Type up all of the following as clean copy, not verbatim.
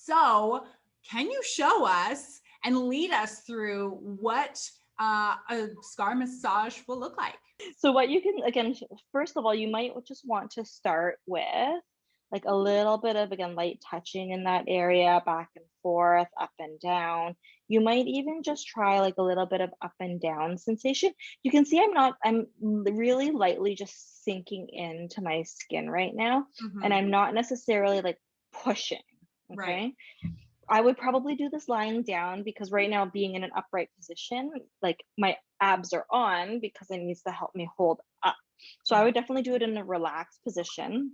So can you show us and lead us through what a scar massage will look like? So what you can, again, first of all, you might just want to start with like a little bit of, again, light touching in that area, back and forth, up and down. You might even just try like a little bit of up and down sensation. You can see I'm really lightly just sinking into my skin right now. And I'm not necessarily like pushing, okay? Right. I would probably do this lying down, because right now, being in an upright position, like my abs are on because it needs to help me hold up. So I would definitely do it in a relaxed position.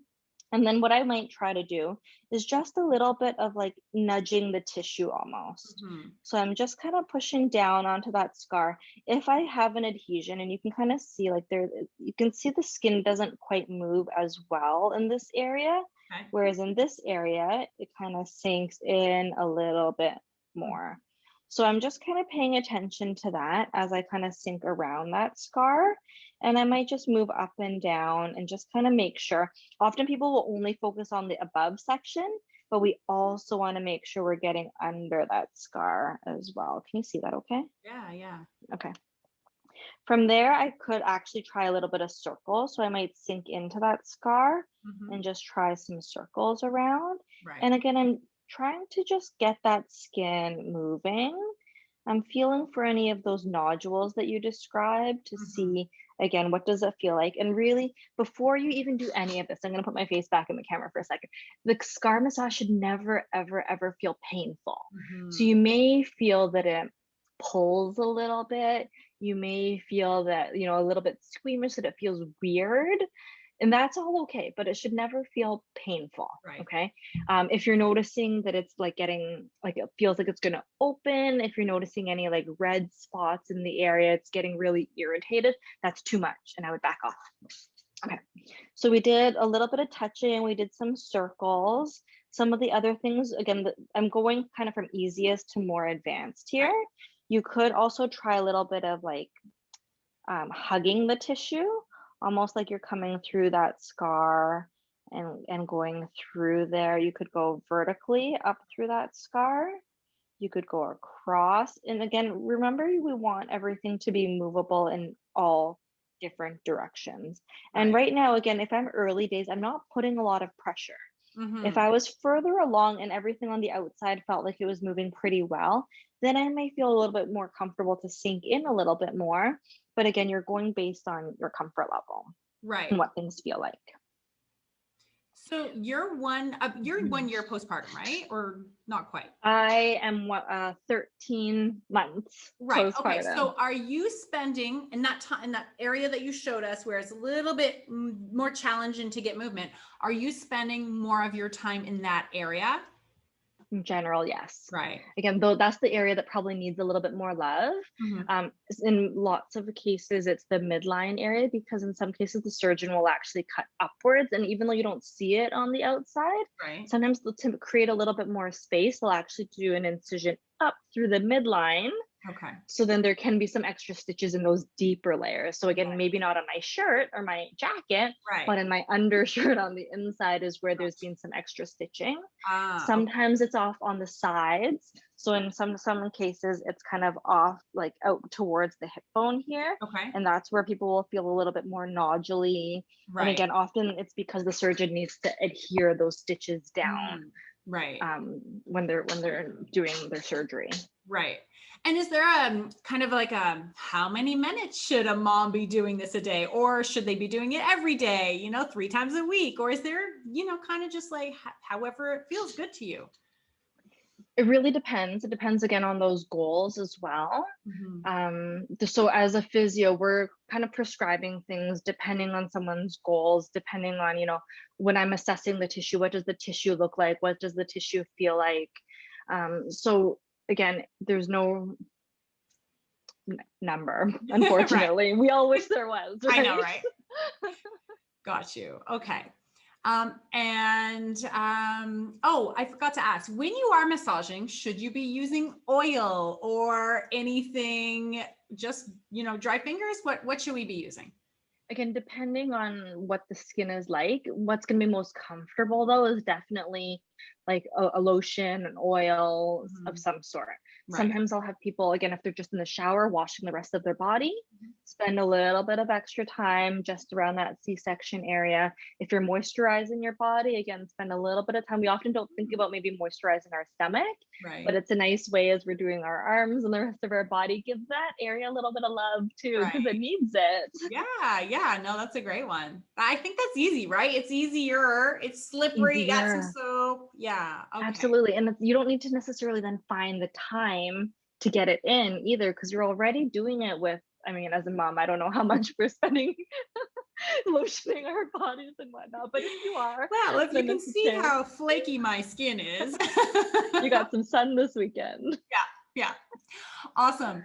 And then what I might try to do is just a little bit of like nudging the tissue almost. So I'm just kind of pushing down onto that scar. If I have an adhesion, and you can kind of see like you can see the skin doesn't quite move as well in this area. Okay. Whereas in this area, it kind of sinks in a little bit more. So I'm just kind of paying attention to that as I kind of sink around that scar. And I might just move up and down and just kind of make sure. Often people will only focus on the above section, but we also want to make sure we're getting under that scar as well. Can you see that okay? Yeah. Okay. From there, I could actually try a little bit of circle. So I might sink into that scar and just try some circles around. Right. And again, I'm trying to just get that skin moving. I'm feeling for any of those nodules that you described to see, again, what does it feel like? And really, before you even do any of this, I'm going to put my face back in the camera for a second. The scar massage should never, ever, ever feel painful. So you may feel that it pulls a little bit. You may feel that, a little bit squeamish, that it feels weird. And that's all okay, but it should never feel painful. Right. Okay. If you're noticing that it's like getting, like it feels like it's going to open, if you're noticing any like red spots in the area, it's getting really irritated, that's too much. And I would back off. Okay. So we did a little bit of touching. We did some circles. Some of the other things, again, I'm going kind of from easiest to more advanced here. Right. You could also try a little bit of like hugging the tissue, almost like you're coming through that scar and going through there. You could go vertically up through that scar. You could go across. And again, remember, we want everything to be movable in all different directions. And right now, again, if I'm early days, I'm not putting a lot of pressure. If I was further along and everything on the outside felt like it was moving pretty well, then I might feel a little bit more comfortable to sink in a little bit more. But again, you're going based on your comfort level, Right. and what things feel like. So you're 1 year postpartum, right? Or not quite? I am 13 months right. postpartum. Okay. So are you spending in that time, in that area that you showed us, where it's a little bit more challenging to get movement, are you spending more of your time in that area? In general, yes. Right. Again, though, that's the area that probably needs a little bit more love. In lots of cases, it's the midline area, because in some cases the surgeon will actually cut upwards, and even though you don't see it on the outside, sometimes to create a little bit more space, they'll actually do an incision up through the midline. Okay. So then there can be some extra stitches in those deeper layers. So again, maybe not on my shirt or my jacket, but in my undershirt on the inside is where there's been some extra stitching. Sometimes it's off on the sides. So in some cases, it's kind of off, like out towards the hip bone here. Okay. And that's where people will feel a little bit more noduly. And again, often it's because the surgeon needs to adhere those stitches down. When they're doing their surgery. Right. And is there kind of like how many minutes should a mom be doing this a day, or should they be doing it every day, 3 times a week? Or is there, kind of just like however it feels good to you? It really depends. It depends again on those goals as well. So as a physio, we're kind of prescribing things depending on someone's goals, depending on, when I'm assessing the tissue, what does the tissue look like? What does the tissue feel like? So again, there's no number, unfortunately. We all wish there was. Right? I know, right? Got you. Okay. Oh, I forgot to ask, when you are massaging, should you be using oil or anything, just, dry fingers? What should we be using? Again, depending on what the skin is like, what's going to be most comfortable though is definitely like a lotion, an oil of Mhm. some sort. Right. Sometimes I'll have people, again, if they're just in the shower washing the rest of their body, spend a little bit of extra time just around that C-section area. If you're moisturizing your body, again, spend a little bit of time. We often don't think about maybe moisturizing our stomach, Right. but it's a nice way as we're doing our arms and the rest of our body, give that area a little bit of love too, because it Right. needs it. Yeah, yeah. No, that's a great one. I think that's easy, right? It's easier. It's slippery. You got some Easier. soap. Yeah. Okay. Absolutely. And you don't need to necessarily then find the time to get it in either, because you're already doing it with, I mean, as a mom, I don't know how much we're spending lotioning our bodies and whatnot, but if you are, Well, if you then can it's a see chance. how flaky my skin is. You got some sun this weekend. Yeah. Awesome.